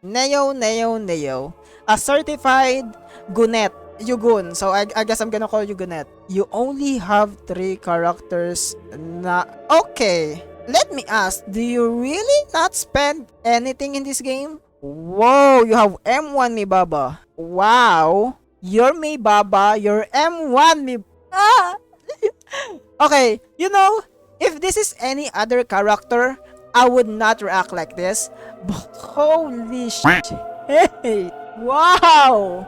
Neo. A certified Gunet. Yugun. So I guess I'm gonna call you Gunet. You only have 3 characters na... Okay. Let me ask, do you really not spend anything in this game? Whoa, you have M1 mi baba. Wow. You're mi baba. You're M1 mi... Ah! Okay, you know, if this is any other character, I would not react like this. But holy shit. Hey, wow.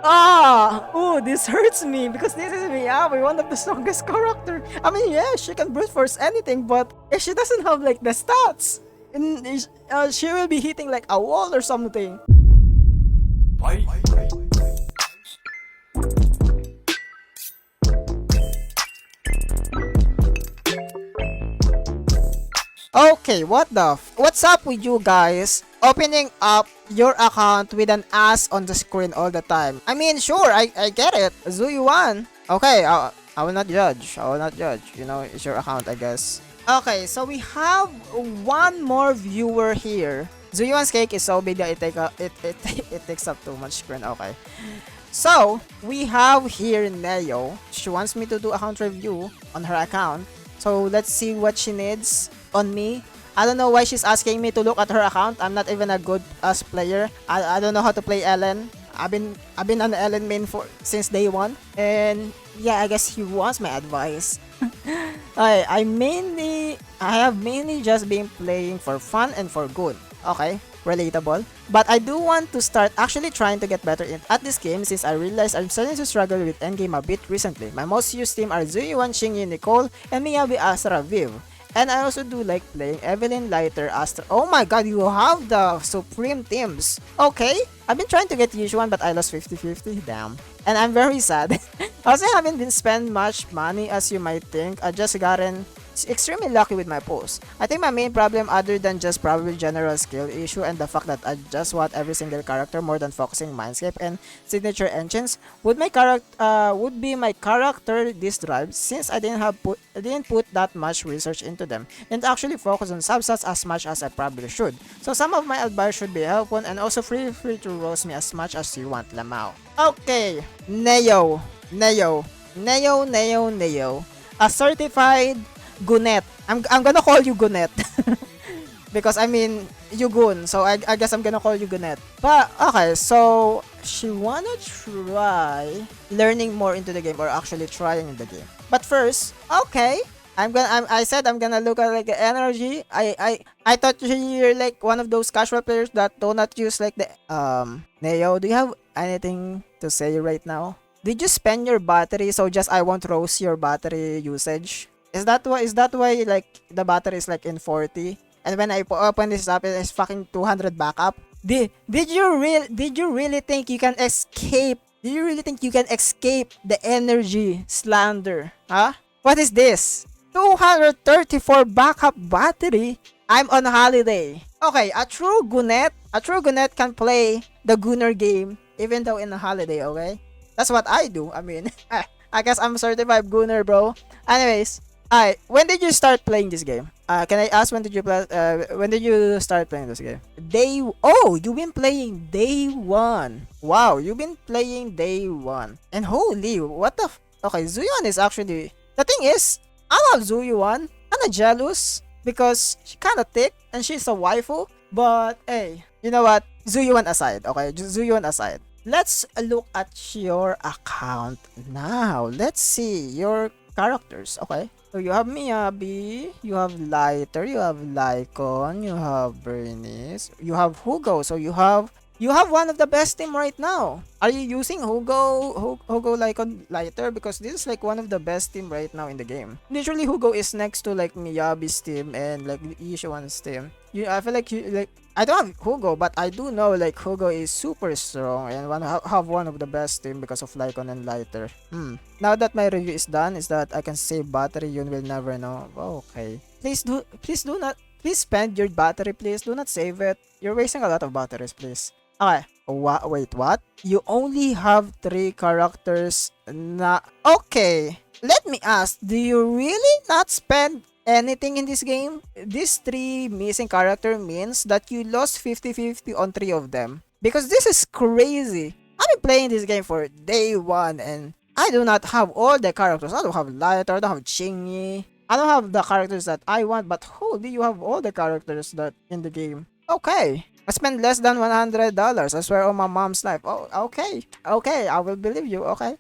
Oh, this hurts me because this is Miyabi, one of the strongest character. I mean, yeah, she can brute force anything, but if she doesn't have like the stats, she will be hitting like a wall or something. Okay, what's up with you guys opening up your account with an ass on the screen all the time? I mean, sure, I get it. Zhu Yuan. Okay, I will not judge. You know, it's your account, I guess. Okay, so we have one more viewer here. Zhu Yuan's cake is so big that it takes up too much screen. Okay. So, we have here Neo. She wants me to do account review on her account. So, let's see what she needs on me. I don't know why she's asking me to look at her account. I'm not even a good player. I don't know how to play Ellen. I've been on Ellen main since day 1. And yeah, I guess he wants my advice. I have mainly just been playing for fun and for good. Okay, relatable. But I do want to start actually trying to get better at this game since I realized I'm starting to struggle with endgame a bit recently. My most used team are Zhu Yuan, Qingyi, Nicole, and Miyabi, Astra, Viv. And I also do like playing Evelyn, Lighter, Astra. Oh my god, you have the supreme teams. Okay, I've been trying to get Yuan, but I lost 50-50. Damn. And I'm very sad. Also, I haven't been spend much money as you might think. I just gotten extremely lucky with my pulls. I think my main problem, other than just probably general skill issue and the fact that I just want every single character more than focusing Mindscape and signature engines, would be my character disk drive, since I didn't put that much research into them and actually focus on substats as much as I probably should. So some of my advice should be helpful, and also feel free to roast me as much as you want, Lamau. Okay, Neo. A certified Gunet. I'm gonna call you Gunet. Because I mean, Yugun. So I guess I'm gonna call you Gunet. But okay, so she wanna try learning more into the game, or actually trying in the game. But first, okay, I said I'm gonna look at like the energy. I thought you're like one of those casual players that do not use like the Neo, do you have anything to say right now? Did you spend your battery so just I won't roast your battery usage? Is that why like the battery is like in 40? And when I open this up, it's fucking 200 backup? Did you really think you can escape? Do you really think you can escape the energy slander? Huh? What is this? 234 backup battery? I'm on holiday. Okay, a true Gunet can play the Gunner game even though in a holiday, okay? That's what I do. I mean, I guess I'm certified Gunner, bro. Anyways, alright, when did you start playing this game? Can I ask when did you start playing this game? You've been playing day 1. Wow, you've been playing day 1. And holy, what the okay, Zhu Yuan is actually... The thing is, I love Zhu Yuan. Kinda jealous because she kinda thick and she's a waifu. But hey, you know what? Zhu Yuan aside, okay? Zhu Yuan aside. Let's look at your account now. Let's see your characters, okay? So you have Miyabi, you have Lighter, you have Lycaon, you have Bernice, you have Hugo. So you have one of the best team right now. Are you using Hugo, Lycaon, Lighter? Because this is like one of the best team right now in the game. Literally, Hugo is next to like Miyabi's team and like Yuan's team. I feel like I don't have Hugo, but I do know like Hugo is super strong and have one of the best team because of Lycaon and Lighter. Now that my review is done, is that I can save battery, you will never know. Okay. Please spend your battery, please. Do not save it. You're wasting a lot of batteries, please. Okay. Wait, what? You only have 3 characters na... Okay. Let me ask, do you really not spend anything in this game, these 3 missing character means that you lost 50-50 on 3 of them. Because this is crazy. I've been playing this game for day 1 and I do not have all the characters. I don't have Lycaon, I don't have Qingyi. I don't have the characters that I want, but holy, you have all the characters that in the game. Okay. I spent less than $100. I swear on my mom's life. Oh, okay. Okay, I will believe you. Okay.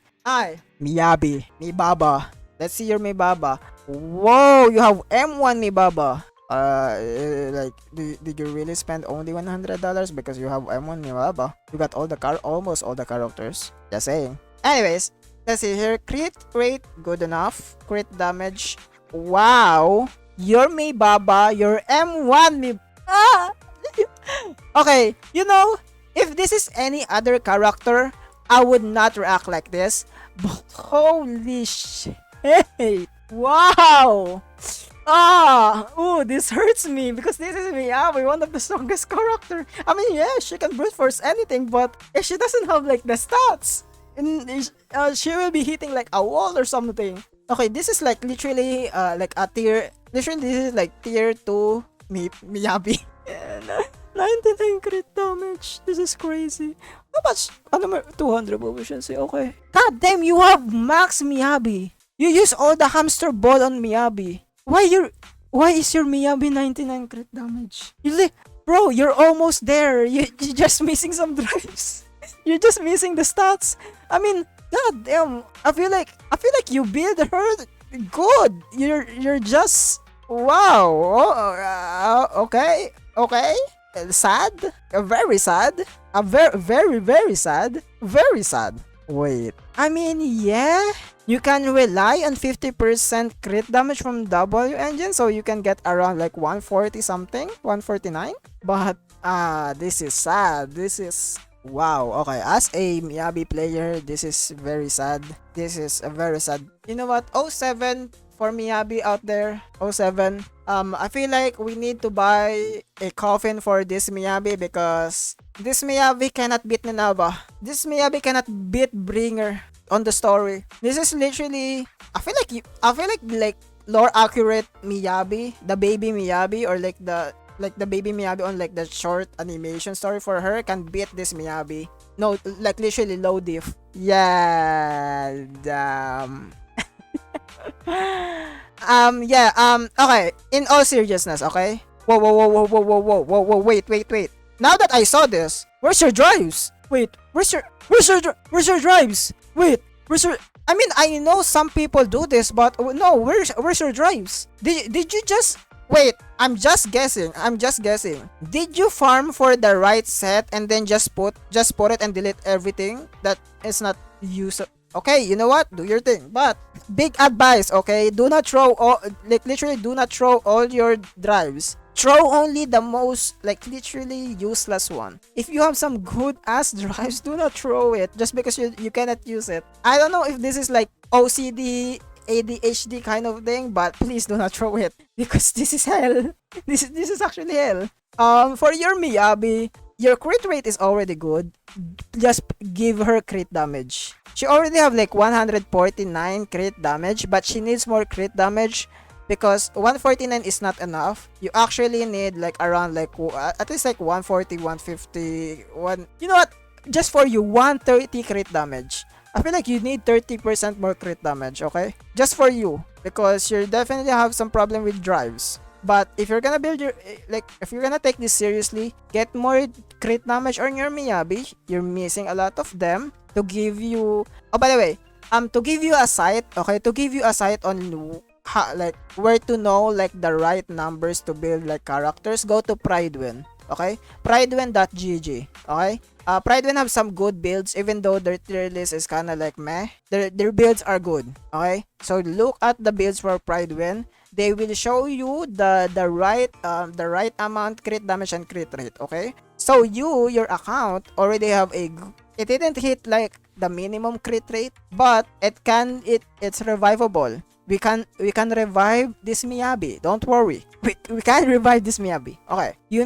Miyabi. Mibaba. Let's see your Mibaba. Whoa, you have M1 Mibaba. Like, did you really spend only $100 because you have M1 Mibaba? You got all the almost all the characters. Just saying. Anyways, let's see here. Crit rate, good enough. Crit damage. Wow. Your Mibaba, your M1 Mibaba. Okay, you know, if this is any other character, I would not react like this. But holy shit. Wow. This hurts me because this is Miyabi, one of the strongest character. I mean, yeah, she can brute force anything, but if she doesn't have like the stats, she will be hitting like a wall or something. Okay, this is like literally like a tier. Literally, this is like tier 2 Miyabi. 99 crit damage. This is crazy. How much? 200 proficiency. Okay. God damn, you have max Miyabi. You use all the hamster ball on Miyabi. Why is your Miyabi 99 crit damage? Bro, you're almost there. You're just missing some drives. You're just missing the stats. I mean, god damn. I feel like you build her good. You're just wow. Okay. Sad. Very sad. Very sad. Very sad. Wait. I mean, yeah. You can rely on 50% crit damage from W engine, so you can get around like 140 something, 149. But this is sad. This is wow. Okay, as a Miyabi player, this is very sad. This is a very sad. You know what? 07 for Miyabi out there. 07. I feel like we need to buy a coffin for this Miyabi because this Miyabi cannot beat Ninaba. This Miyabi cannot beat Bringer on the story. This is literally I feel like lore accurate Miyabi, the baby Miyabi, or like the baby Miyabi on like the short animation story for her can beat this Miyabi. No, like literally low diff. Yeah, damn. Okay, in all seriousness, okay? Whoa, wait. Now that I saw this, where's your drives? Wait, where's your drives? Wait, I mean, I know some people do this, but no, where's your drives? Did you just wait? I'm just guessing. Did you farm for the right set and then just put it and delete everything that is not used? Okay, you know what? Do your thing. But big advice, okay? Do not throw all, like literally do not throw all your drives. Throw only the most like literally useless one. If you have some good ass drives, do not throw it just because you cannot use it. I don't know if this is like OCD, ADHD kind of thing, but please do not throw it because this is hell. This is actually hell. For your Miyabi, your crit rate is already good. Just give her crit damage. She already have like 149 crit damage, but she needs more crit damage because 149 is not enough. You actually need like around like at least like 140, 150, you know what? Just for you, 130 crit damage. I feel like you need 30% more crit damage, okay? Just for you, because you definitely have some problem with drives. But if you're gonna build if you're gonna take this seriously, get more crit damage on your Miyabi. You're missing a lot of them to give you. Oh, by the way, to give you a sight, okay, to give you a sight on like where to know like the right numbers to build like characters, go to Pridewin, okay? Pridewin.gg, okay? Pridewin have some good builds, even though their tier list is kind of like meh. Their builds are good, okay? So look at the builds for Pridewin. They will show you the right amount crit damage and crit rate, okay? So your account already have it didn't hit like the minimum crit rate, but it's revivable. We can revive this Miyabi. Don't worry. We can revive this Miyabi. Okay. You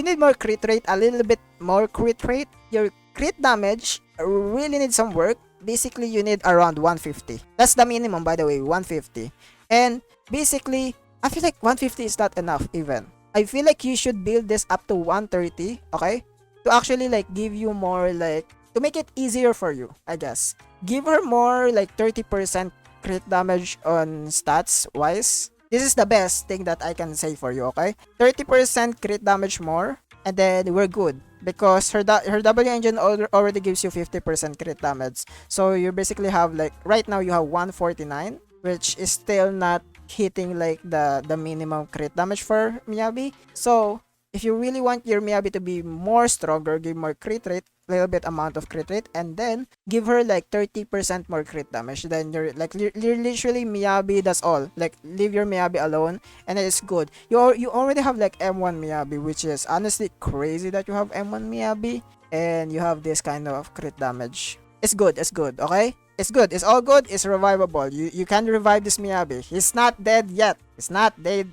need more crit rate, a little bit more crit rate. Your crit damage really needs some work. Basically, you need around 150. That's the minimum, by the way, 150. And basically, I feel like 150 is not enough even. I feel like you should build this up to 130, okay? To actually like give you more like, to make it easier for you, I guess. Give her more like 30% crit damage on stats wise. This is the best thing that I can say for you, okay? 30% crit damage more, and then we're good. Because her W engine already gives you 50% crit damage. So you basically have like, right now you have 149, which is still not hitting like the minimum crit damage for Miyabi. So if you really want your Miyabi to be more stronger, give more crit rate, little bit amount of crit rate, and then give her like 30% more crit damage. Then you're like you're literally Miyabi, that's all. Like leave your Miyabi alone and it's good. You already have like M1 Miyabi, which is honestly crazy that you have M1 Miyabi and you have this kind of crit damage. It's good, okay? It's good, it's all good, it's revivable. You can revive this Miyabi. He's not dead yet. It's not dead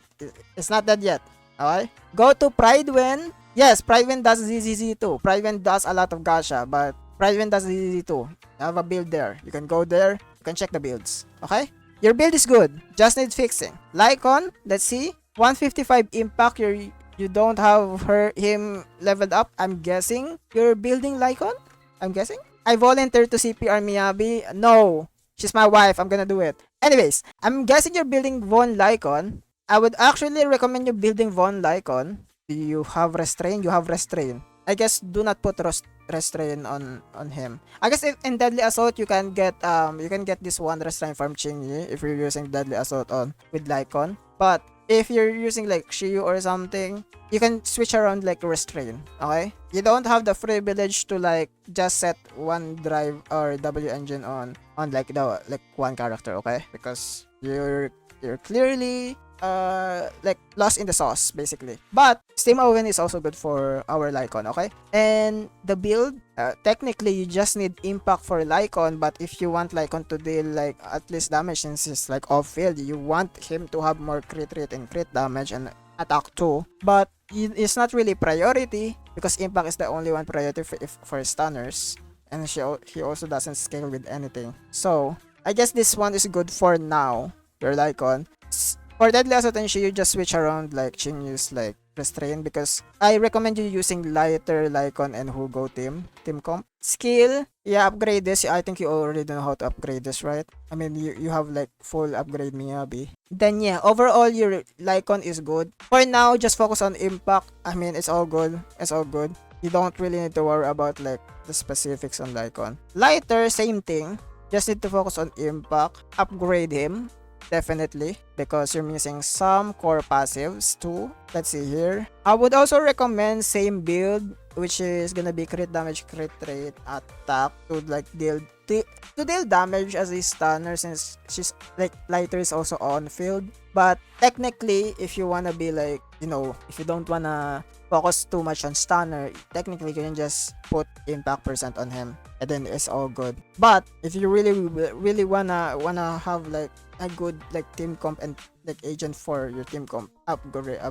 yet. Okay? Go to Pridewind. Yes, Pridewind does ZZZ too. Pridewind does a lot of gacha, but Pridewind does ZZZ too. You have a build there. You can go there. You can check the builds. Okay? Your build is good. Just needs fixing. Lycaon, let's see. 155 impact. You don't have him leveled up. I'm guessing you're building Lycaon? I'm guessing? I volunteer to CPR Miyabi. No. She's my wife. I'm gonna do it. Anyways, I'm guessing you're building Von Lycaon. I would actually recommend you building Von Lycaon. You have restrain. You have restrain. I guess do not put restrain on him. I guess if in Deadly Assault you can get this one restrain from Qingyi if you're using Deadly Assault on with Lycaon. But if you're using like Shiyu or something, you can switch around like restrain. Okay? You don't have the privilege to like just set one drive or W engine on like the one character, okay? Because you're clearly like lost in the sauce basically. But Steam Oven is also good for our Lycaon, okay? And the build, technically you just need impact for Lycaon, but if you want Lycaon to deal like at least damage since it's like off field, you want him to have more crit rate and crit damage and attack too. But it's not really priority because impact is the only one priority for stunners, and he also doesn't scale with anything. So I guess this one is good for now, your Lycaon. For Deadly Assault and Shiyu, you just switch around like Qingyu's like restrain, because I recommend you using lighter Lycaon and Hugo team comp. Skill, yeah, upgrade this. I think you already know how to upgrade this, right? I mean, you have like full upgrade Miyabi. Then yeah, overall your Lycaon is good. For now, just focus on impact. I mean, it's all good. You don't really need to worry about like the specifics on Lycaon. Lighter, same thing. Just need to focus on impact. Upgrade him. Definitely, because you're missing some core passives too. Let's see here. I would also recommend same build, which is gonna be crit damage, crit rate, attack to like deal damage as a stunner, since she's like lighter is also on field. But technically, if you wanna be like, you know, if you don't wanna focus too much on stunner, technically you can just put impact percent on him and then it's all good. But if you really wanna have like a good like team comp and like agent for your team comp, upgrade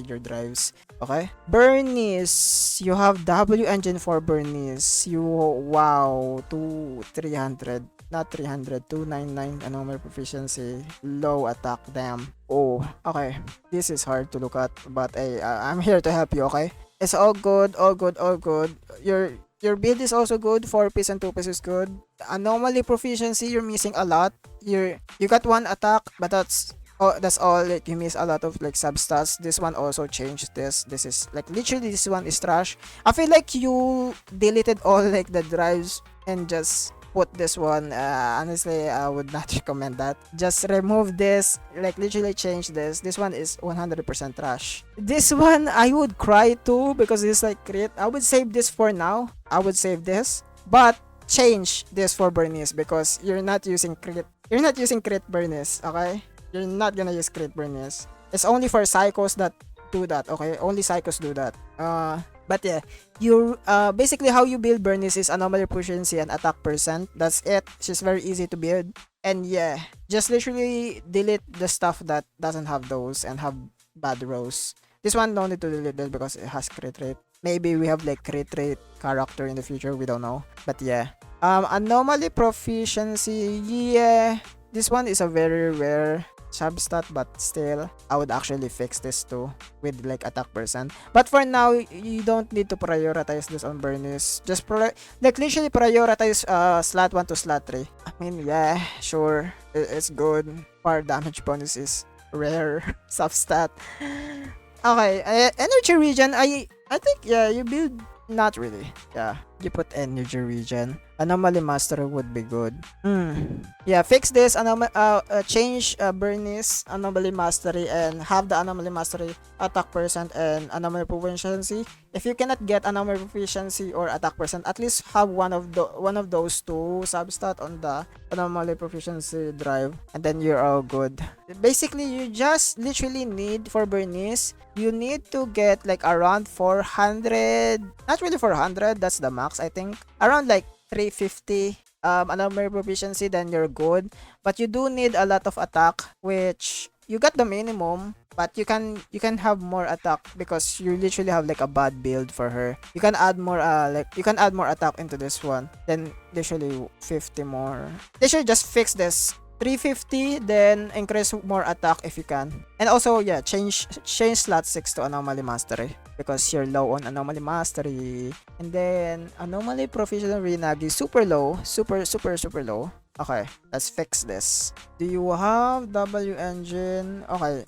your drives. Okay, Bernice, you have W engine for Bernice. Wow, 300, not 300, 299 anomaly proficiency, low attack. Damn. Oh, okay, this is hard to look at, but I'm here to help you. Okay, it's all good. Your build is also good. 4-piece and 2-piece is good. Anomaly proficiency, you're missing a lot. You got one attack, but that's all. Like you miss a lot of like substats. This one also changed this. This is like literally, this one is trash. I feel like you deleted all like the drives and just put this one. Honestly, I would not recommend that. Just remove this, like literally change this. This one is 100% trash. This one I would cry too because it's like crit. I would save this for now. I would save this, but change this for Bernice because you're not using crit. You're not using crit Bernice, okay? You're not gonna use crit Bernice. It's only for psychos that do that, okay? Only psychos do that. But yeah, you basically how you build Bernice is anomaly proficiency and attack percent. That's it. She's very easy to build. And yeah, just literally delete the stuff that doesn't have those and have bad rows. This one don't need to delete this because it has crit rate. Maybe we have like crit rate character in the future, we don't know. But yeah. Anomaly proficiency, yeah. This one is a very rare. substat, but still, I would actually fix this too with like attack percent. But for now, you don't need to prioritize this on Bernice. Just like literally prioritize slot 1 to slot 3. I mean, yeah, sure, it's good. Fire damage bonus is rare substat. Okay, energy region. I think yeah, you build not really. Yeah, you put energy region. Anomaly master would be good. Yeah, fix this change Bernice anomaly mastery and have the anomaly mastery attack percent and anomaly proficiency. If you cannot get anomaly proficiency or attack percent, at least have one of those two substat on the anomaly proficiency drive, and then you're all good. Basically, you just literally need for Bernice, you need to get like around 400, not really 400, that's the max I think. Around like 350 anomaly proficiency, then you're good. But you do need a lot of attack, which you got the minimum, but you can have more attack because you literally have like a bad build for her. You can add more attack into this one, then literally 50 more. They should just fix this 350, then increase more attack if you can. And also, yeah, change slot 6 to anomaly mastery because you're low on anomaly mastery. And then anomaly proficiency Yanagi super low, super low. Okay, let's fix this. Do you have W engine? Okay,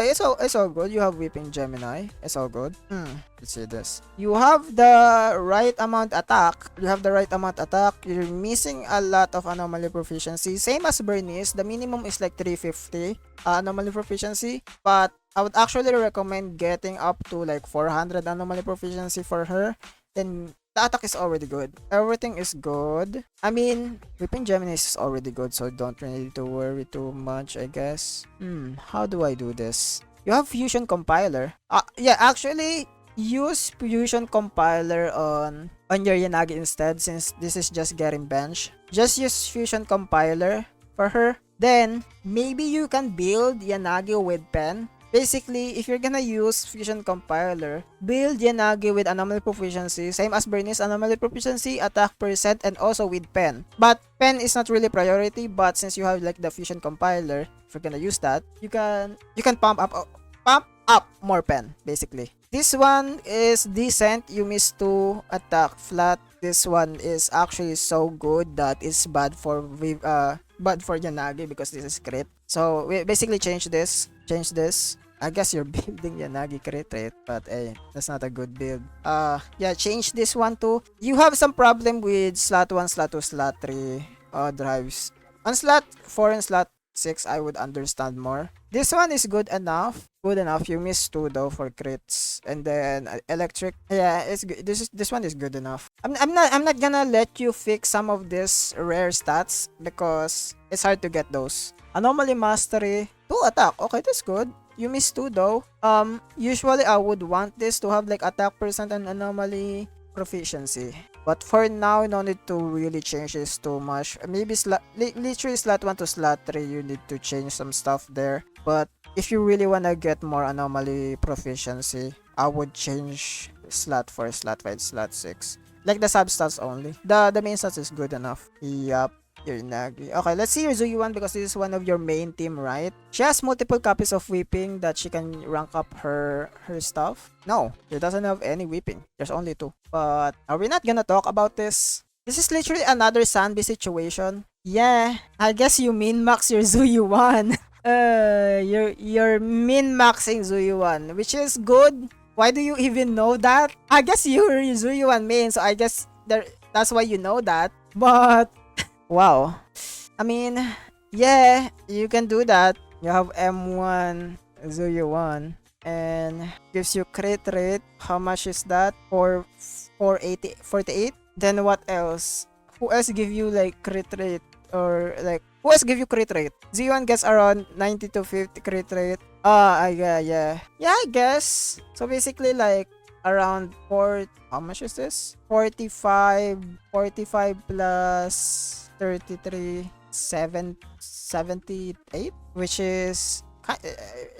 it's all good. You have Weeping Gemini. It's all good. Let's see this. You have the right amount attack. You're missing a lot of anomaly proficiency. Same as Bernice. The minimum is like 350 anomaly proficiency. But I would actually recommend getting up to like 400 anomaly proficiency for her. Then the attack is already good. Everything is good. I mean, Weeping Gemini is already good, so don't really need to worry too much, I guess. How do I do this? You have Fusion Compiler. Yeah, actually, use Fusion Compiler on your Yanagi instead, since this is just getting bench. Just use Fusion Compiler for her. Then, maybe you can build Yanagi with pen. Basically, if you're gonna use Fusion Compiler, build Yanagi with anomaly proficiency, same as Bernice anomaly proficiency, attack percent, and also with pen. But pen is not really priority, but since you have like the Fusion Compiler, if you're gonna use that, you can pump up more pen, basically. This one is decent. You miss 2 attack flat. This one is actually so good that it's bad for Yanagi because this is crit. So we basically change this. I guess you're building Yanagi crit rate, but hey, that's not a good build. Yeah, change this one too. You have some problem with slot 1, slot 2, slot 3 drives. On slot 4 and slot 6, I would understand more. This one is good enough. You miss 2 though for crits, and then electric. Yeah, it's good. This one is good enough. I'm not gonna let you fix some of these rare stats because it's hard to get those. Anomaly mastery, 2 attack. Okay, that's good. You miss 2 though. Usually I would want this to have like attack percent and anomaly proficiency. But for now, no need to really change this too much. Maybe literally slot 1 to slot 3, you need to change some stuff there. But if you really wanna get more anomaly proficiency, I would change slot 4, slot 5, slot 6. Like the substats only. The main stats is good enough. Yup. Your Nagi. Okay, let's see your Zhu Yuan because this is one of your main team, right? She has multiple copies of Weeping that she can rank up her stuff. No, she doesn't have any Weeping. There's only 2. But are we not gonna talk about this? This is literally another Sanbi situation. Yeah, I guess you min-max your Zhu Yuan. You're min-maxing Zhu Yuan, which is good. Why do you even know that? I guess you're Zhu Yuan main, so I guess that's why you know that. But wow. I mean, yeah, you can do that. You have M1 Zhu Yuan and gives you crit rate. How much is that? For 48? Then what else? Who else give you like crit rate? Or like, who else give you crit rate? Zhu Yuan gets around 90 to 50 crit rate. Yeah, I guess. So basically like around how much is this? 45 plus 33, 78, which is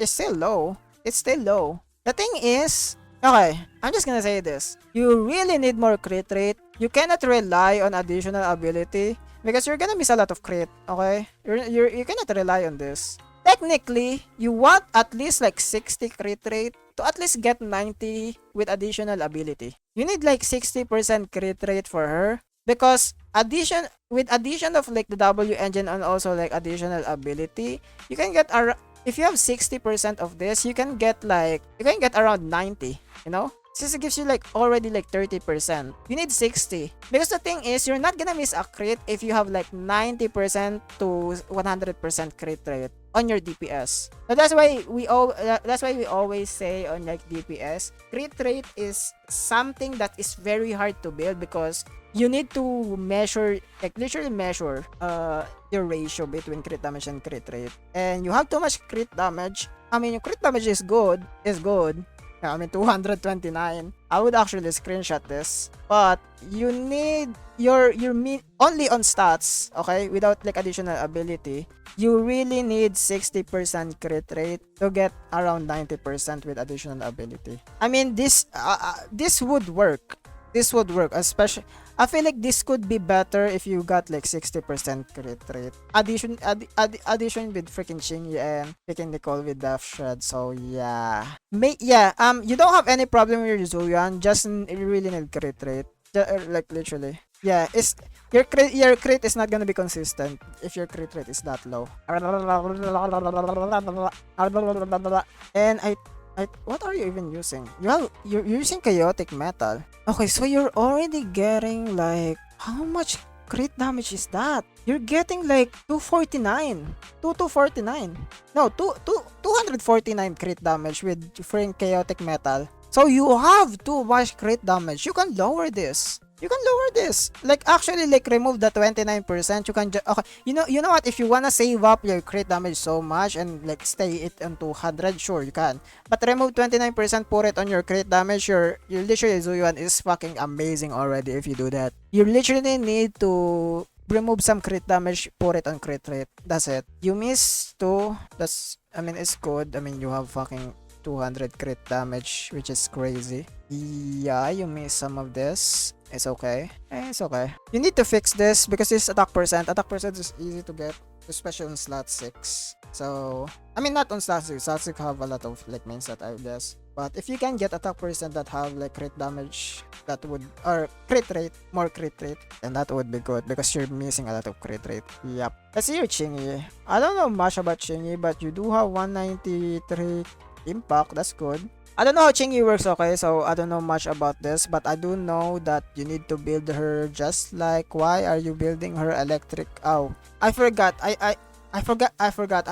still low. It's still low. The thing is, okay, I'm just gonna say this. You really need more crit rate. You cannot rely on additional ability because you're gonna miss a lot of crit, okay? You cannot rely on this. technically, you want at least like 60 crit rate to at least get 90 with additional ability. You need like 60% crit rate for her because addition of like the W engine and also like additional ability, you can get if you have 60% of this, you can get around 90, you know? Since it gives you like already like 30%. You need 60. Because the thing is, you're not gonna miss a crit if you have like 90% to 100% crit rate on your DPS. So that's why we always say on like DPS, crit rate is something that is very hard to build because you need to measure, like literally measure your ratio between crit damage and crit rate. And you have too much crit damage. I mean, your crit damage is good. I mean, 229. I would actually screenshot this. But you need your only on stats, okay, without like additional ability. You really need 60% crit rate to get around 90% with additional ability. I mean, this would work. This would work, especially. I feel like this could be better if you got like 60% crit rate. Addition with freaking Qingyi and freaking Nicole with Death Shred. So yeah. You don't have any problem with your Zhu Yuan, just you really need crit rate. Like literally. Yeah, it's your crit is not gonna be consistent if your crit rate is that low. And what are you even using? You're using chaotic metal. Okay, so you're already getting like how much crit damage is that? You're getting like 249. 249. No, 249 crit damage with freaking chaotic metal. So you have too much crit damage. You can lower this. Like actually like remove the 29%. You can okay. You know what? If you wanna save up your crit damage so much and like stay it on 200, sure you can. But remove 29%, put it on your crit damage. Your literally Zhu Yuan is fucking amazing already if you do that. You literally need to remove some crit damage, put it on crit rate. That's it. You miss 2. It's good. I mean, you have fucking 200 crit damage, which is crazy. Yeah, you miss some of this. It's okay. It's okay. You need to fix this because this attack percent. Attack percent is easy to get, especially on slot 6. So, I mean, not on slot 6. Slot 6 have a lot of like main stat, I guess. But if you can get attack percent that have like crit damage, or crit rate, more crit rate, then that would be good because you're missing a lot of crit rate. Yep. Let's see your Qingyi. I don't know much about Qingyi, but you do have 193 impact. That's good. I don't know how Qingyi works, okay, so I don't know much about this, but I do know that you need to build her just like, why are you building her electric? Oh, I forgot. I forgot. I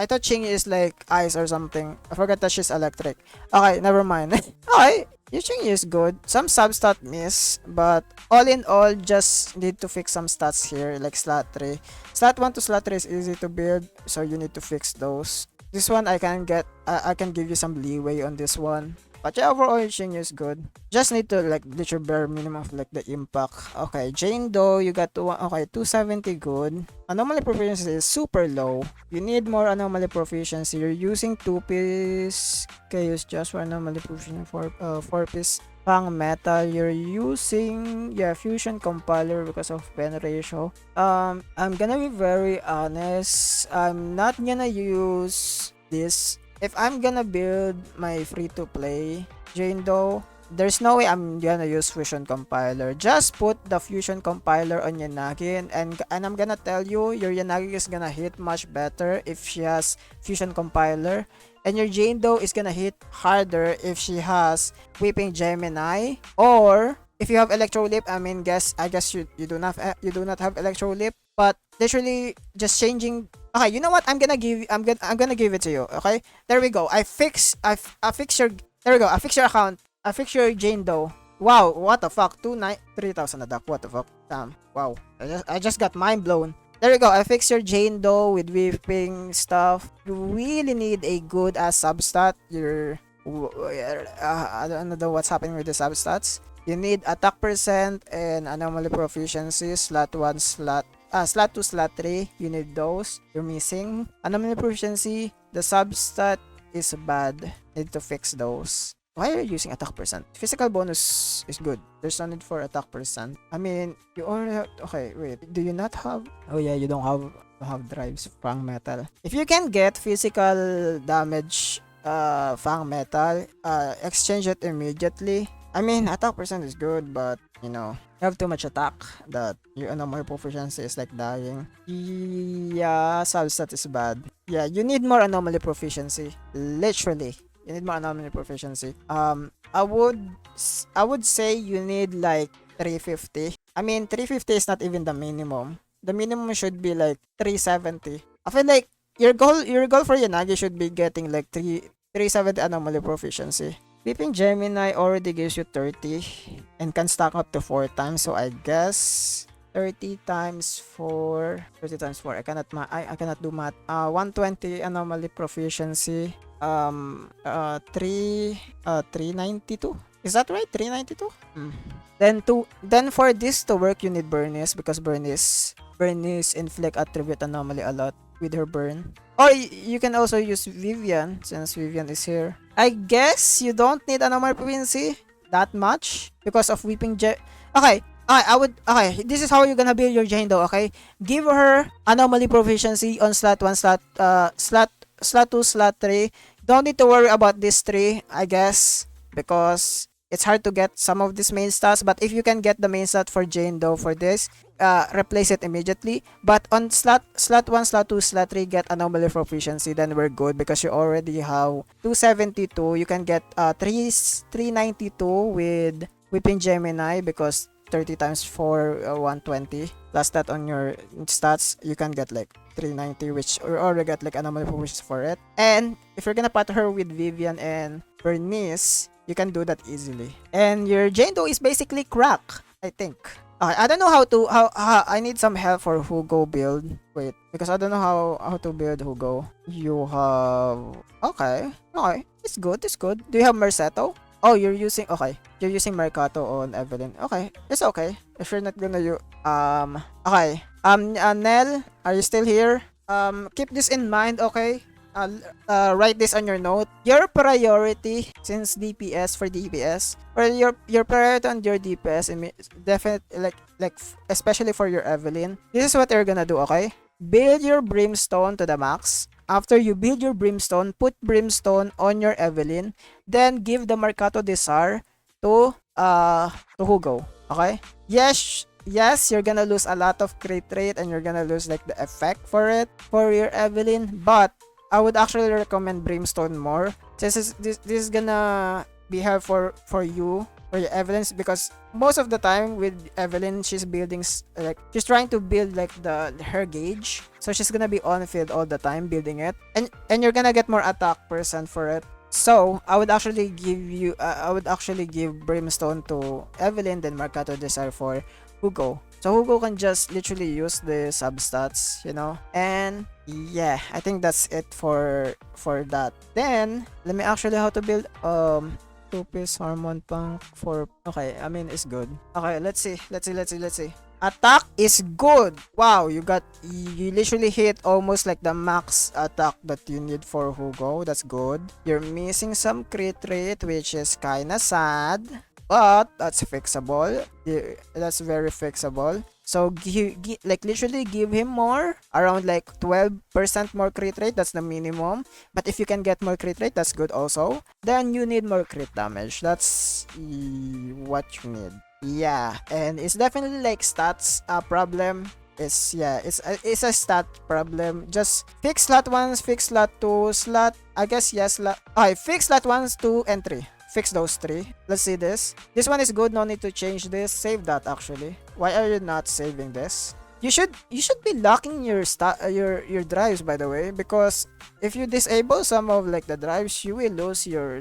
thought Qingyi is like ice or something. I forgot that she's electric. Okay, never mind. Okay, your Qingyi is good. Some substat miss, but all in all, just need to fix some stats here, like slot 3. Slot 1 to slot 3 is easy to build, so you need to fix those. This one I can give you some leeway on this one. But yeah, overall Qingyi is good. Just need to like literally bare minimum of like the impact. Okay, Jane Doe, you got 270 good. Anomaly proficiency is super low. You need more anomaly proficiency. You're using 2-piece Chaos just for anomaly proficiency for 4-piece Fang metal. You're using fusion compiler because of pen ratio. I'm gonna be very honest. I'm not gonna use this. If I'm gonna build my free-to-play Jane Doe, there's no way I'm gonna use Fusion Compiler. Just put the Fusion Compiler on Yanagi and I'm gonna tell you, your Yanagi is gonna hit much better if she has Fusion Compiler. And your Jane Doe is gonna hit harder if she has Weeping Gemini. Or if you have Electro Lip, I guess you do not have Electro Lip. But literally just changing. Okay, you know what? I'm gonna give it to you. Okay, there we go. I fix your. There we go. I fix your account. I fix your Jane Doe. Wow, what the fuck? 3,000 attack. What the fuck? Damn. Wow. I just got mind blown. There we go. I fix your Jane Doe with whipping stuff. You really need a good ass substat. I don't know what's happening with the substats. You need attack percent and anomaly proficiency. Slot 1, slot 2, slot 3. You need those. You're missing anomaly proficiency. The substat is bad. Need to fix those. Why are you using attack percent? Physical bonus is good. There's no need for attack percent. I mean, you already have. Okay, wait. Do you not have? Oh yeah, you don't have don't have drives, Fang Metal. If you can get physical damage, Fang Metal, exchange it immediately. I mean, attack percent is good, but you know, you have too much attack that your anomaly proficiency is like dying. Yeah, substat is bad. Yeah, you need more anomaly proficiency. Literally, you need more anomaly proficiency. I would say you need like 350. I mean, 350 is not even the minimum. The minimum should be like 370. I feel like your goal for Yanagi should be getting like 370 anomaly proficiency. Beeping Gemini already gives you 30 and can stack up to 4 times, so I guess 30 times 4 I cannot do math. 120 anomaly proficiency. 392. Is that right? 392? Then for this to work, you need Bernice, because Bernice inflict attribute anomaly a lot with her burn. Or you can also use Vivian, since Vivian is here. I guess you don't need anomaly proficiency that much because of Weeping Okay, okay, this is how you're gonna build your Jane though, okay? Give her anomaly proficiency on slot 1, slot 2, slot 3. Don't need to worry about this 3, I guess, because it's hard to get some of these main stats. But if you can get the main stat for Jane though for this, replace it immediately. But on slot 1, slot 2, slot 3, get anomaly proficiency, then we're good because you already have 272. You can get 392 with Whipping Gemini because 30 times 4, 120. Plus that on your stats, you can get like 390, which you already got like anomaly proficiency for it. And if you're gonna put her with Vivian and Bernice, you can do that easily. And your Jane though is basically crack, I think. I don't know how I need some help for Hugo build. Wait, because I don't know how to build Hugo. You have okay. It's good. Do you have Merceto? Oh, you're using Mercato on Evelyn. Okay, it's okay. If you're not gonna use okay. Nell, are you still here? Keep this in mind, okay? Write this on your note. Your priority, since DPS, or your priority on your DPS, definitely like especially for your Evelyn. This is what you're gonna do, okay? Build your Brimstone to the max. After you build your Brimstone, put Brimstone on your Evelyn, then give the Mercato Desar to Hugo. Okay? Yes, you're gonna lose a lot of crit rate and you're gonna lose like the effect for it for your Evelyn, but I would actually recommend Brimstone more. This is gonna be helpful for you for your Evelyn, because most of the time with Evelyn, she's building she's trying to build like her gauge, so she's gonna be on field all the time building it, and you're gonna get more attack percent for it. So I would actually give Brimstone to Evelyn, then Mercato Desire for Hugo. So Hugo can just literally use the substats, you know. And yeah, I think that's it for that. Then let me actually how to build 2-piece Hormone Punk for okay, I mean it's good. Okay, let's see. Attack is good. Wow, you literally hit almost like the max attack that you need for Hugo. That's good. You're missing some crit rate, which is kinda sad, but that's fixable. Yeah, that's very fixable. So literally give him more, around like 12% more crit rate. That's the minimum. But if you can get more crit rate, that's good also. Then you need more crit damage. That's what you need. Yeah, and it's definitely like stats problem. It's a stat problem. Just fix slot 1, fix slot 2, slot I guess yes. Okay, fix slot 1, 2, and 3. Fix those 3. Let's see this. This one is good. No need to change this. Save that actually. Why are you not saving this? You should be locking your drives, by the way, because if you disable some of like the drives, you will lose your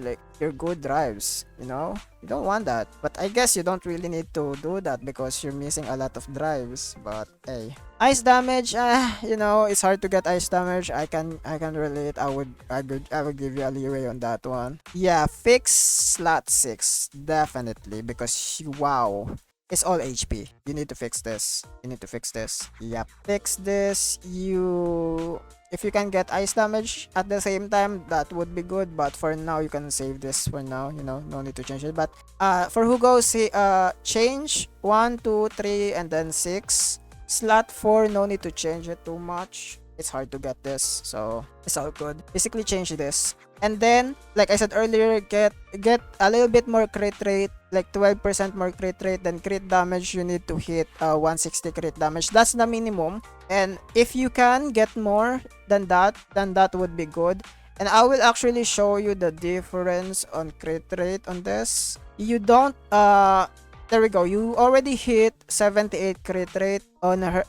good drives, you know. You don't want that. But I guess you don't really need to do that because you're missing a lot of drives. But hey, ice damage, you know, it's hard to get ice damage. I can relate. I would give you a leeway on that one. Yeah, fix slot 6 definitely, because wow, it's all HP. You need to fix this. Yep. Fix this. If you can get ice damage at the same time, that would be good. But for now, you can save this for now. You know, no need to change it. But for Hugo, change 1, 2, 3, and then 6. Slot 4, no need to change it too much. It's hard to get this, so it's all good. Basically change this. And then, like I said earlier, get a little bit more crit rate, like 12% more crit rate. Then crit damage, you need to hit 160 crit damage. That's the minimum. And if you can get more than that, then that would be good. And I will actually show you the difference on crit rate on this. You don't there we go. You already hit 78 crit rate on her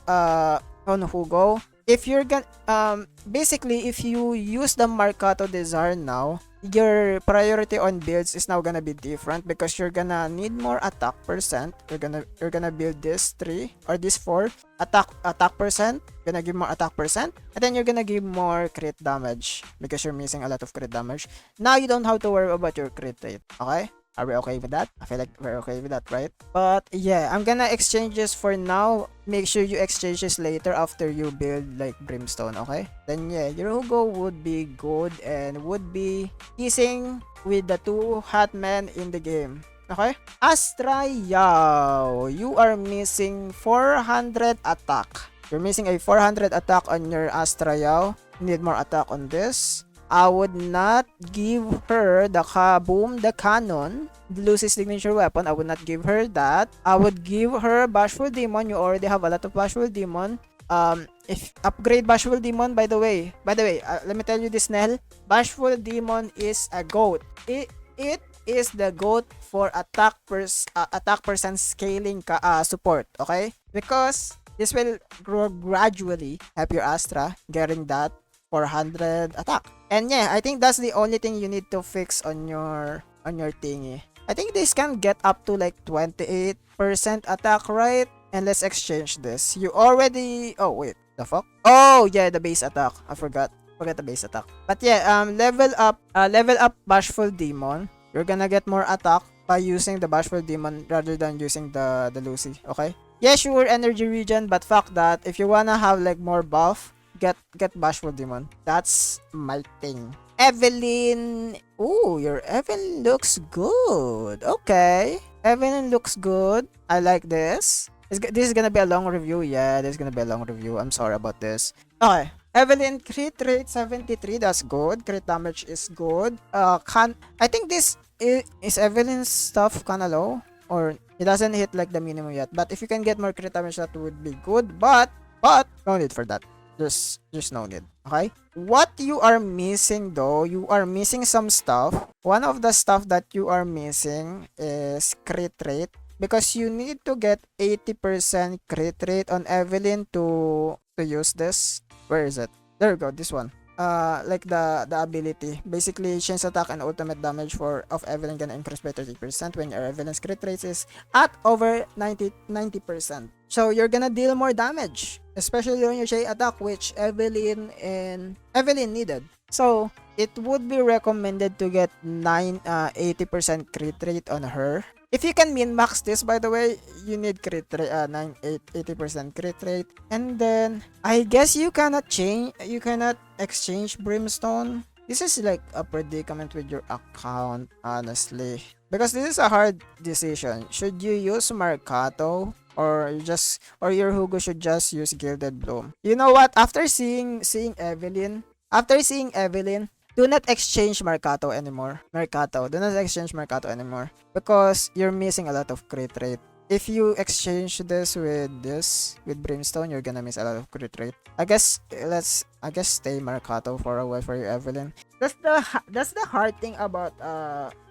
on Hugo. If you're gonna basically, if you use the Marcato Desire now, your priority on builds is now gonna be different because you're gonna need more attack percent. You're gonna build this 3 or this 4 attack percent. Gonna give more attack percent, and then you're gonna give more crit damage because you're missing a lot of crit damage. Now you don't have to worry about your crit rate. Okay? Are we okay with that? I feel like we're okay with that, right? But yeah, I'm gonna exchange this for now. Make sure you exchange this later after you build like Brimstone, okay? Then yeah, your Hugo would be good and would be kissing with the 2 hot men in the game. Okay? Astra Yao, you are missing 400 attack. You're missing a 400 attack on your Astra Yao. You need more attack on this. I would not give her the Kaboom, the cannon, the Lucy's signature weapon. I would not give her that. I would give her Bashful Demon. You already have a lot of Bashful Demon. If upgrade Bashful Demon, by the way, let me tell you this, Nell. Bashful Demon is a goat. It is the goat for attack percent scaling support. Okay, because this will grow gradually. Help your Astra getting that 400 attack. And yeah, I think that's the only thing you need to fix on your thingy. I think this can get up to like 28% attack, right? And let's exchange this. You already... Oh, wait. The fuck? Oh, yeah, the base attack. I forgot the base attack. But yeah, level up Bashful Demon. You're gonna get more attack by using the Bashful Demon rather than using the Lucy, okay? Yeah, sure, energy regen, but fuck that. If you wanna have like more buff, get Bashful Demon. That's my thing. Evelyn. Ooh, your Evelyn looks good. Okay. Evelyn looks good. I like this. This is gonna be a long review. Yeah, this is gonna be a long review. I'm sorry about this. Okay. Evelyn crit rate 73. That's good. Crit damage is good. I think this is Evelyn's stuff kinda low, or it doesn't hit like the minimum yet. But if you can get more crit damage, that would be good. But no need for that. Just no need. Okay, what you are missing though, you are missing some stuff. One of the stuff that you are missing is crit rate, because you need to get 80% crit rate on Evelyn to use this. Where is it? There we go, this one. Like the ability. Basically, change attack and ultimate damage of Evelyn can increase by 30% when your Evelyn's crit rate is at over 90%. So you're gonna deal more damage, especially on your J attack, which Evelyn needed. So it would be recommended to get 80% crit rate on her. If you can min-max this, by the way, you need crit rate, 80% crit rate. And then, I guess you cannot exchange Brimstone. This is like a predicament with your account, honestly. Because this is a hard decision. Should you use Marcato? Or your Hugo should just use Gilded Bloom? You know what? After seeing Evelyn, do not exchange Marcato anymore. Do not exchange Marcato anymore. Because you're missing a lot of crit rate. If you exchange this with Brimstone, you're gonna miss a lot of crit rate. I guess stay Marcato for a while for your Evelyn. That's the hard thing about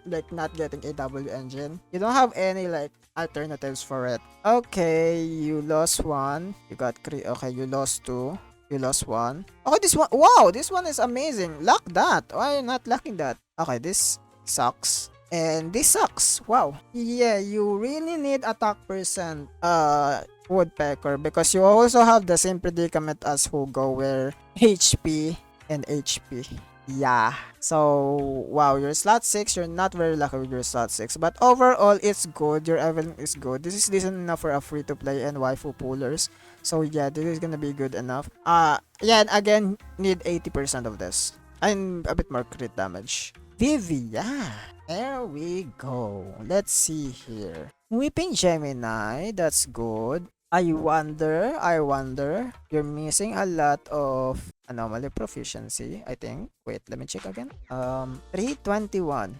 like not getting a W engine. You don't have any like alternatives for it. Okay, you lost one. You got crit. Okay, you lost two. You lost one. Okay, this one. Wow, this one is amazing. Lock that. Why are you not locking that? Okay, this sucks. And this sucks. Wow. Yeah, you really need attack percent Woodpecker, because you also have the same predicament as Hugo, where HP and HP. Yeah. So, wow, you're slot 6. You're not very lucky with your slot 6. But overall, it's good. Your Evelyn is good. This is decent enough for a free-to-play and waifu pullers. So, yeah, this is gonna be good enough. Yeah, and again, need 80% of this. And a bit more crit damage. Vivia. There we go. Let's see here. Weeping Gemini. That's good. I wonder. You're missing a lot of anomaly proficiency, I think. Wait, let me check again. 321.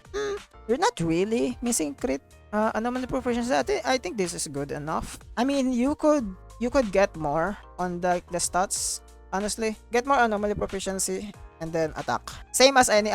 You're not really missing crit anomaly proficiency. I think this is good enough. I mean, you could get more on the stats. Honestly, get more anomaly proficiency and then attack. Same as any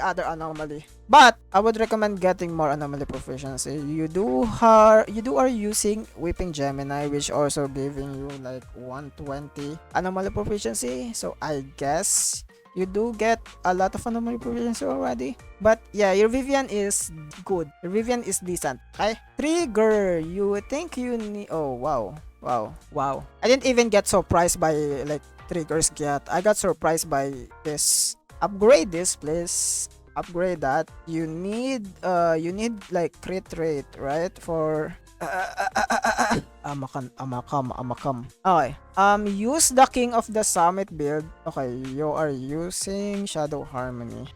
other anomaly. But I would recommend getting more anomaly proficiency. You are using Whipping Gemini, which also giving you like 120 anomaly proficiency. So I guess you do get a lot of anomaly proficiency already. But yeah, your Vivian is good. Your Vivian is decent. Okay? Trigger, you think you need. Oh wow. Wow. I didn't even get surprised by like triggers yet. I got surprised by this. Upgrade this, please. Upgrade that. You need like crit rate, right? For Amakam. Okay. Use the King of the Summit build. Okay, you are using Shadow Harmony.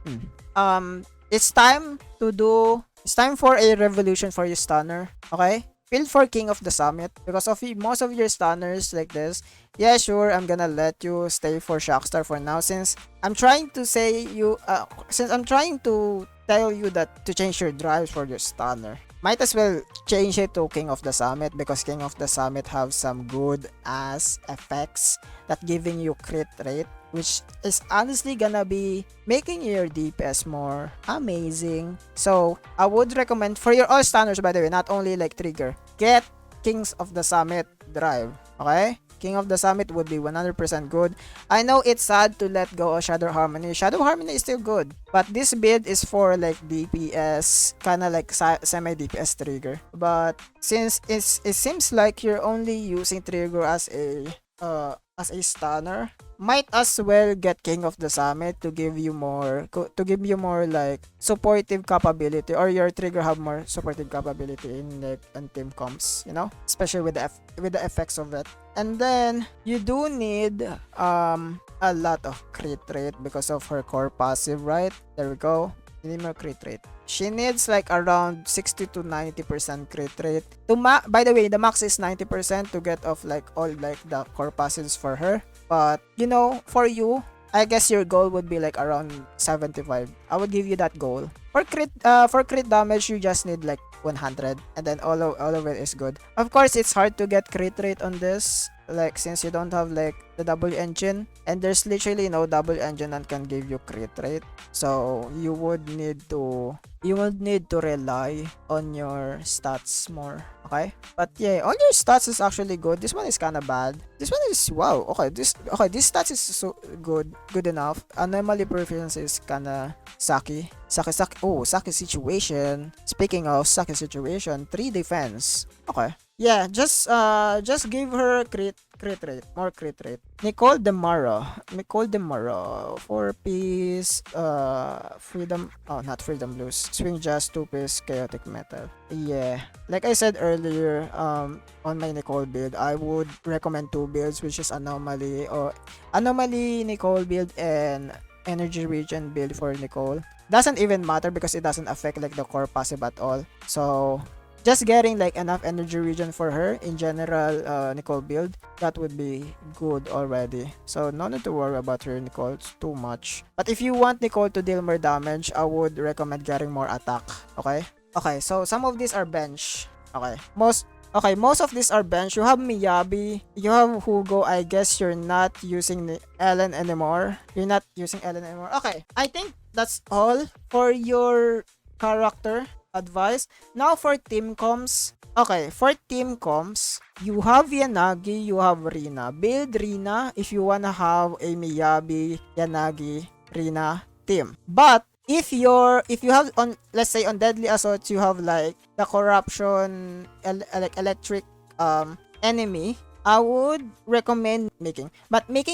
It's time for a revolution for your stunner. Okay? Build for King of the Summit because of most of your stunners like this. Yeah, sure, I'm gonna let you stay for Shockstar for now since I'm trying to tell you that to change your drives for your stunner. Might as well change it to King of the Summit because King of the Summit have some good ass effects that giving you crit rate, which is honestly gonna be making your DPS more amazing. So I would recommend for your all stunners, by the way, not only like trigger, get Kings of the Summit drive. Okay? King of the Summit would be 100% good. I know it's sad to let go of Shadow Harmony. Shadow Harmony is still good, but this build is for like DPS, kind of like semi DPS trigger. But since it seems like you're only using trigger as a stunner, might as well get King of the Summit to give you more like supportive capability, or your trigger have more supportive capability in like on team comps, especially with the effects of it. And then you do need a lot of crit rate because of her core passive, right? There we go. You need more crit rate. She needs like around 60 to 90% crit rate. By the way, the max is 90% to get off like all like the core passives for her. But for you, I guess your goal would be like around 75. I would give you that goal. For crit damage, you just need like 100, and then all of it is good. Of course, it's hard to get crit rate on this, like since you don't have like the double engine, and there's literally no double engine that can give you crit rate. So you would need to rely on your stats more. Okay, but yeah, all your stats is actually good. This one is kind of bad. This one is wow. This stats is so good enough. Anomaly proficiency is kind of sucky. Sucky situation. Speaking of sucky situation, 3 defense. Okay. Yeah, just give her crit rate, more crit rate. Nicole Demaro, 4-piece, freedom, not freedom blues, swing jazz, 2-piece, chaotic metal. Yeah, like I said earlier, on my Nicole build, I would recommend 2 builds, which is anomaly Nicole build and energy region build for Nicole. Doesn't even matter because it doesn't affect like the core passive at all. So just getting like enough energy region for her in general Nicole build, that would be good already. So no need to worry about her Nicole too much. But if you want Nicole to deal more damage, I would recommend getting more attack. Okay, so some of these are bench. Most of these are bench. You have Miyabi, you have Hugo. I guess you're not using Ellen anymore. Okay, I think that's all for your character advice. Now for team comms. Okay, for team comms, you have Yanagi, you have Rina. Build Rina if you wanna have a Miyabi, Yanagi, Rina team. But if you have on, let's say on Deadly Assault, you have like the corruption like electric enemy, I would recommend making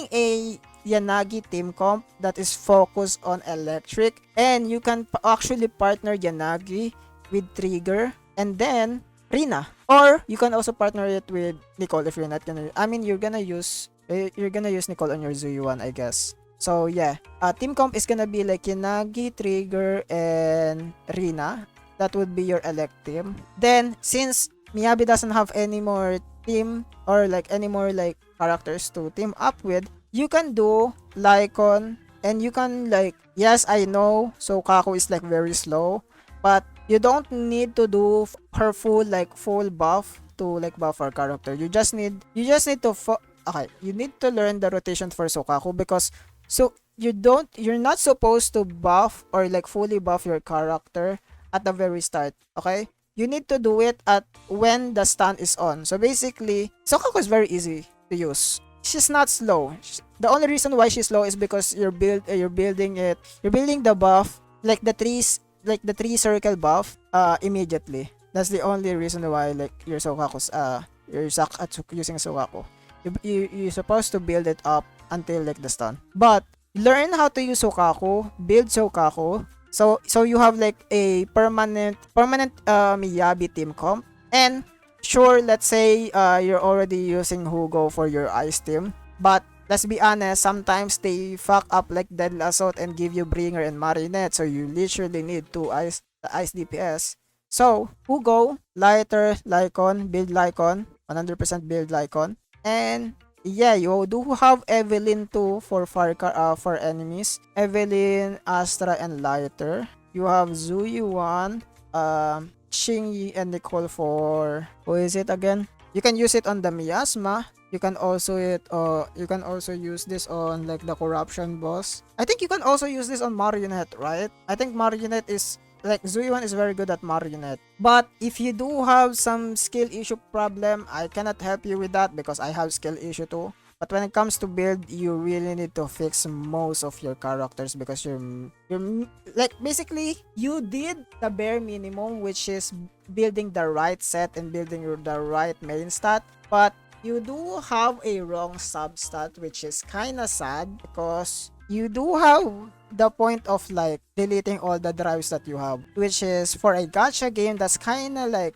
a Yanagi team comp that is focused on electric, and you can actually partner Yanagi with Trigger and then Rina, or you can also partner it with Nicole if you're not gonna, you're gonna use Nicole on your Zhu Yuan, I guess. So yeah, team comp is gonna be like Yanagi, Trigger, and Rina. That would be your elect team. Then since Miyabi doesn't have any more team or like any more like characters to team up with, you can do Lycaon, and you can like, yes, I know Sokaku is like very slow, but you don't need to do her full buff to like buff her character. You just need to okay, you need to learn the rotation for Sokaku, because so you're not supposed to buff or like fully buff your character at the very start, okay? You need to do it at when the stun is on. So basically, Sokaku is very easy to use. She's not slow. The only reason why she's slow is because you're building the buff like the three circle buff immediately. That's the only reason why like your Sokaku's you're suck at using Sokaku. You're supposed to build it up until like the stun. But learn how to use Sokaku, build Sokaku. So you have like a permanent Miyabi team comp. And sure, let's say you're already using Hugo for your ice team, but let's be honest, sometimes they fuck up like Deadly Assault and give you Bringer and Marionette, so you literally need two ice DPS. So Hugo, lighter Lycaon, build Lycaon, 100% build Lycaon. And yeah, you do have Evelyn too for for enemies. Evelyn, Astra, and lighter. You have Zhu Yuan, Qingyi, and Nicole for who is it again? You can use it on the Miasma. You can also use this on like the corruption boss. I think you can also use this on Marionette, right? I think Marionette is like Zhu Yuan is very good at Marionette. But if you do have some skill issue problem, I cannot help you with that because I have skill issue too. But when it comes to build, you really need to fix most of your characters because you're like basically you did the bare minimum, which is building the right set and building the right main stat. But you do have a wrong substat, which is kind of sad because you do have the point of like deleting all the drives that you have, which is for a gacha game that's kind of like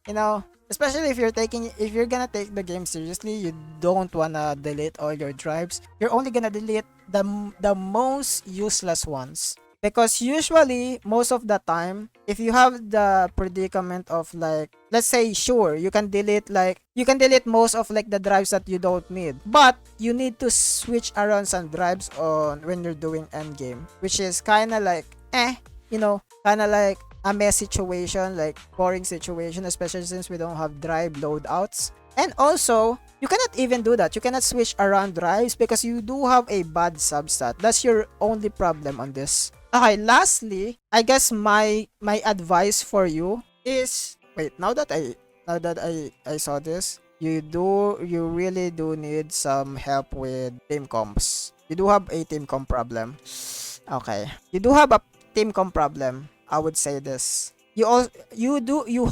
you know, especially if you're gonna take the game seriously, you don't wanna delete all your drives. You're only gonna delete the most useless ones. Because usually, most of the time, if you have the predicament of like, let's say, sure, you can delete most of like the drives that you don't need. But you need to switch around some drives on when you're doing endgame. Which is kinda like, kinda like a mess situation, like boring situation, especially since we don't have drive loadouts. And also, you cannot even do that. You cannot switch around drives because you do have a bad substat. That's your only problem on this. Okay, lastly, I guess my advice for you is wait, now that I saw this, you really do need some help with team comps. You do have a team comp problem. Okay. You do have a team comp problem. I would say this. You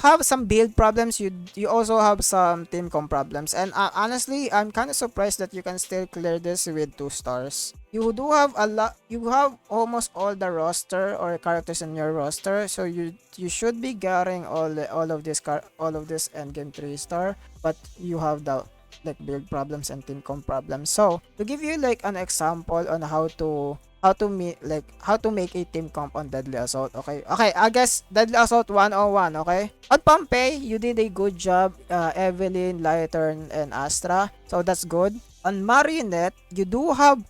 have some build problems. You also have some team comp problems, and honestly, I'm kind of surprised that you can still clear this with 2 stars. You do have a lot. You have almost all the roster or characters in your roster, so you should be getting all of this endgame 3-star. But you have the like build problems and team comp problems. So to give you like an example on how to make a team comp on Deadly Assault. Okay, I guess Deadly Assault 101. Okay, on Pompeii you did a good job, Evelyn, Lytern, and Astra, so that's good. On Marionette you do have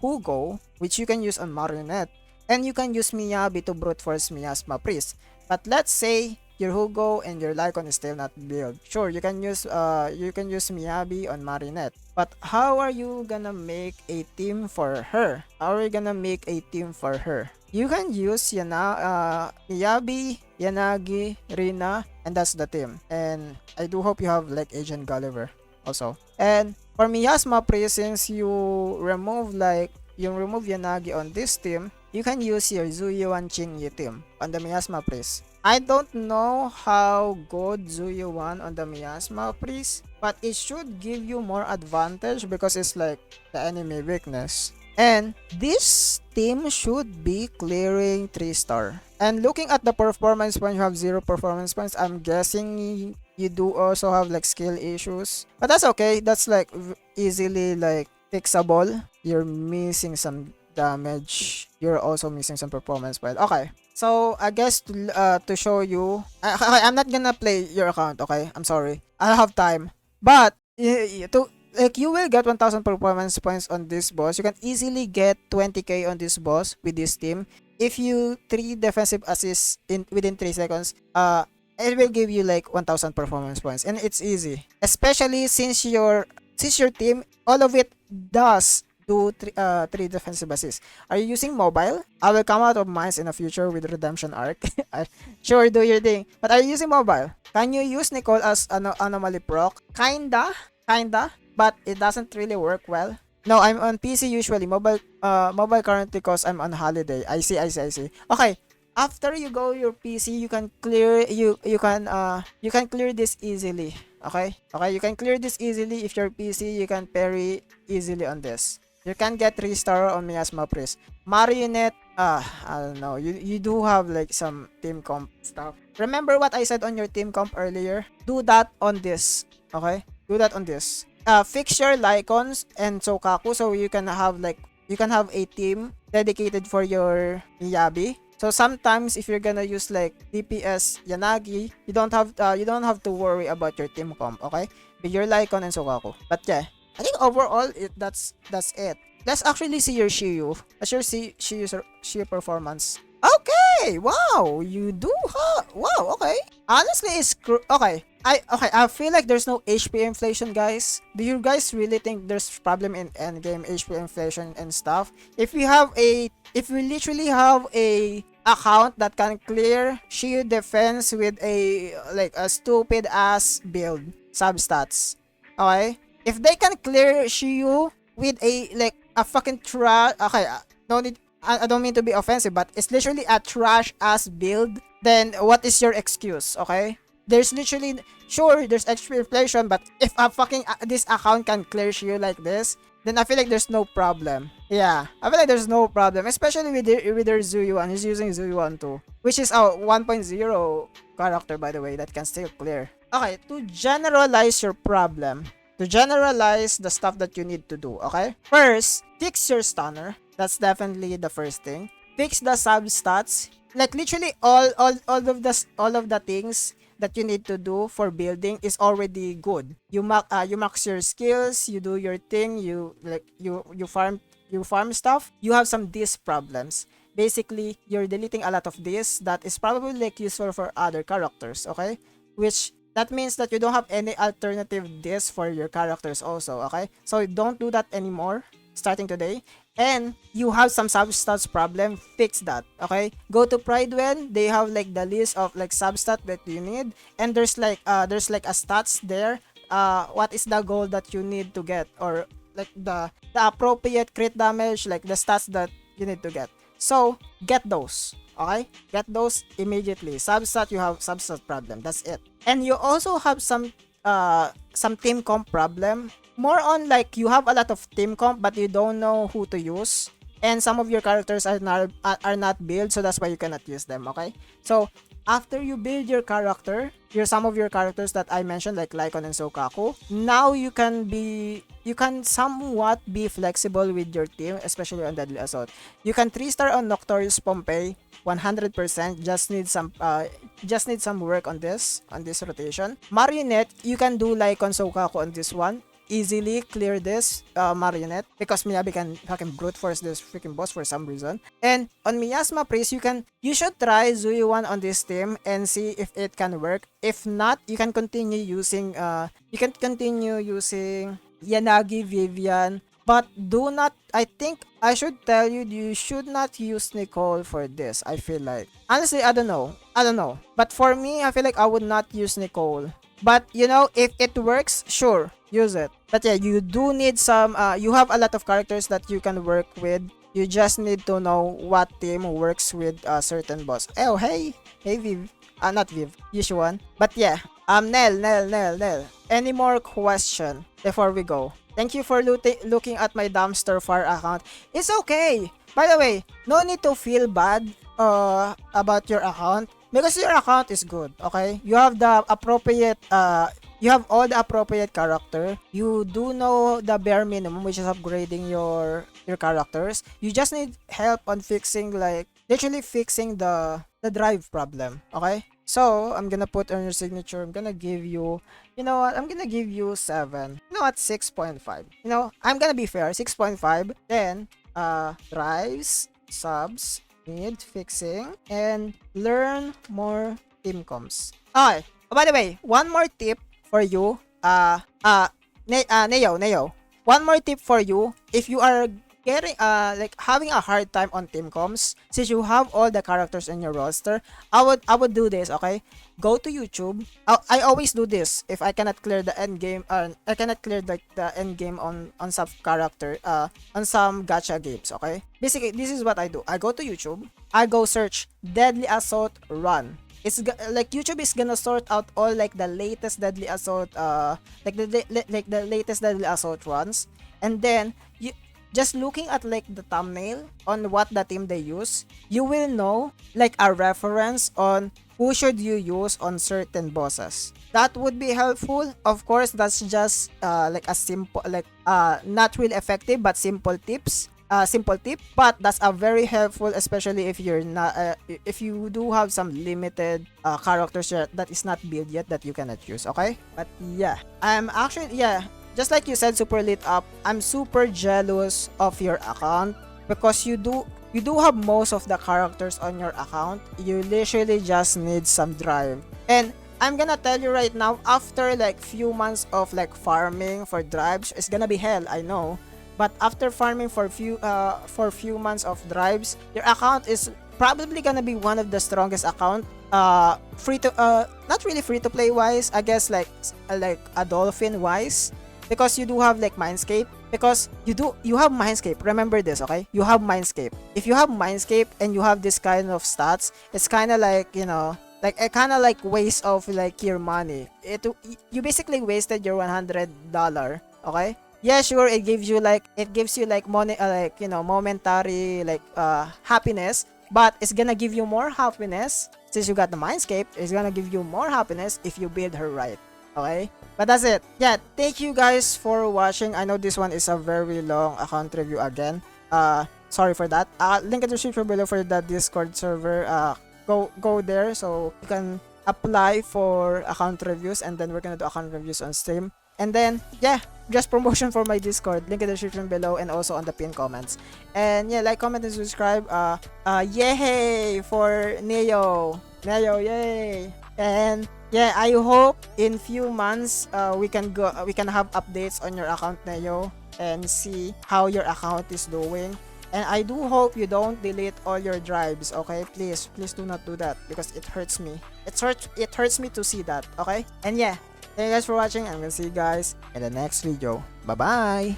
Hugo, which you can use on Marionette, and you can use Miyabi to brute force Miasma Priest. But let's say your Hugo and your Lycaon is still not built. Sure, you can use Miyabi on Marionette. But how are you gonna make a team for her? How are you gonna make a team for her? You can use Miyabi, Yanagi, Rina, and that's the team. And I do hope you have like Agent Gulliver also. And for Miasma Priest, since you remove Yanagi on this team, you can use your Zhu Yuan Qingyi team on the Miasma Priest. I don't know how good Zhu Yuan on the Miasma Priest, but it should give you more advantage because it's like the enemy weakness. And this team should be clearing 3-star. And looking at the performance when you have 0 performance points, I'm guessing you do also have like skill issues. But that's okay. That's like easily like fixable. You're missing some damage. You're also missing some performance point. Okay. So I guess to show you, okay, I'm not gonna play your account. Okay, I'm sorry. I don't have time. But to like you will get 1,000 performance points on this boss. You can easily get 20k on this boss with this team. If you 3 defensive assists in within 3 seconds, it will give you like 1,000 performance points, and it's easy. Especially since your team, all of it does do 3 defensive assists. Are you using mobile? I will come out of mines in the future with redemption arc. Sure, do your thing. But are you using mobile? Can you use Nicole as anomaly proc? Kinda, but it doesn't really work well. No, I'm on PC usually. Mobile currently because I'm on holiday. I see. Okay. After you go your PC, you can clear you can clear this easily. Okay? Okay, you can clear this easily if your PC, you can parry easily on this. You can get restore on Miasma Priest. Marionette, I don't know. You do have like some team comp stuff. Remember what I said on your team comp earlier? Do that on this. Okay? Do that on this. Fix your Lycons and Sokaku so you can have a team dedicated for your Miyabi. So sometimes if you're gonna use like DPS Yanagi, you don't have to worry about your team comp, okay? With your Lycon and Sokaku. But yeah, I think overall that's it. Let's actually see your Shiyu. Let's see Shiyu performance. Okay, wow, you do wow, okay. Honestly, it's okay. I feel like there's no HP inflation, guys. Do you guys really think there's problem in endgame HP inflation and stuff? If we literally have a account that can clear shield defense with a stupid ass build substats, okay? If they can clear Shiyu with a fucking trash, okay, no need. I don't mean to be offensive, but it's literally a trash ass build. Then what is your excuse? Okay, there's literally there's extra inflation, but if a fucking this account can clear you like this, then I feel like there's no problem. Yeah, I feel like there's no problem, especially with their Zhu Yuan. He's using Zhu Yuan too, which is a 1.0 character, by the way, that can still clear. Okay, to generalize your problem, to generalize the stuff that you need to do. Okay, first, fix your stunner. That's definitely the first thing. Fix the substats. Like literally all of the things that you need to do for building is already good. You max your skills, you do your thing, you farm stuff. You have some these problems. Basically, you're deleting a lot of this that is probably like useful for other characters, okay? Which that means that you don't have any alternative this for your characters also, okay? So don't do that anymore starting today. And you have some substats problem, fix that, okay? Go to Pridewell, they have like the list of like substat that you need, and there's like a stats there. What is the goal that you need to get, or like the appropriate crit damage, like the stats that you need to get. So get those, okay? Get those immediately. Substat, you have substat problem, that's it. And you also have some team comp problem. More on like you have a lot of team comp but you don't know who to use, and some of your characters are not built, so that's why you cannot use them, okay? So after you build your character, some of your characters that I mentioned like Lycaon and Sokaku, now you can somewhat be flexible with your team, especially on Deadly Assault. You can 3-star on Noctorious Pompey 100%, just need some work on this rotation. Marionette, you can do Lycaon Sokaku on this one. Easily clear this Marionette because Miyabi can fucking brute force this freaking boss for some reason. And on Miasma Priest, you should try Zhu Yuan on this team and see if it can work. If not, you can continue using Yanagi, Vivian, but do not. I think I should tell you, you should not use Nicole for this. I feel like, honestly, I don't know, but for me, I feel like I would not use Nicole. But you know, if it works, sure, use it. But yeah, you do need some you have a lot of characters that you can work with. You just need to know what team works with a certain boss. Oh, hey Viv, not Viv, Yuan. But yeah, Nell, any more question before we go? Thank you for looking at my dumpster fire account. It's okay, by the way, no need to feel bad about your account, because your account is good, okay? You have the appropriate you have all the appropriate character. You do know the bare minimum, which is upgrading your characters. You just need help on fixing like literally fixing the drive problem. Okay, so I'm gonna put on your signature. I'm gonna give you, you know what? I'm gonna give you 7. You know what? 6.5. You know, I'm gonna be fair. 6.5. Then drives, subs, need fixing, and learn more team comms. Okay. Oh, by the way, one more tip for you. Neo. One more tip for you. If you are getting like having a hard time on team comms, since you have all the characters in your roster, I would do this. Okay, go to YouTube. I always do this if I cannot clear the end game. I cannot clear the end game on some character. On some gacha games. Okay, basically this is what I do. I go to YouTube. I go search Deadly Assault Run. Like YouTube is gonna sort out all like the latest Deadly Assault like the latest Deadly Assault runs, and then you just looking at like the thumbnail on what the team they use, you will know like a reference on who should you use on certain bosses. That would be helpful. Of course, that's just like a simple like not really effective but simple tips. Simple tip, but that's a very helpful, especially if you're not if you do have some limited characters that is not built yet that you cannot use. Okay, but yeah, I'm actually, yeah, just like you said, super lit up. I'm super jealous of your account because you do have most of the characters on your account. You literally just need some drive. And I'm gonna tell you right now, after like few months of like farming for drives, it's gonna be hell, I know. But after farming for few months of drives, your account is probably gonna be one of the strongest account. Free to not really free to play wise, I guess like a dolphin wise, because you do have like Mindscape. Because you have Mindscape. Remember this, okay? You have Mindscape. If you have Mindscape and you have this kind of stats, it's kind of like, you know, like a kind of like waste of like your money. You basically wasted your $100. Okay. Yeah, sure, it gives you like money, like, you know, momentary like happiness, but it's gonna give you more happiness since you got the Mindscape. It's gonna give you more happiness if you build her right. Okay, but that's it. Yeah, thank you guys for watching. I know this one is a very long account review again. Sorry for that. Link in the description below for the Discord server. Go there so you can apply for account reviews, and then we're gonna do account reviews on stream. And then, yeah, just promotion for my Discord. Link in the description below and also on the pinned comments. And yeah, like, comment, and subscribe. Yay for Neo, yay. And yeah, I hope in few months we can have updates on your account, Neo, and see how your account is doing. And I do hope you don't delete all your drives, okay? Please do not do that because it hurts me. It hurts me to see that, okay? And yeah, thank you guys for watching. I'm gonna see you guys in the next video. Bye bye.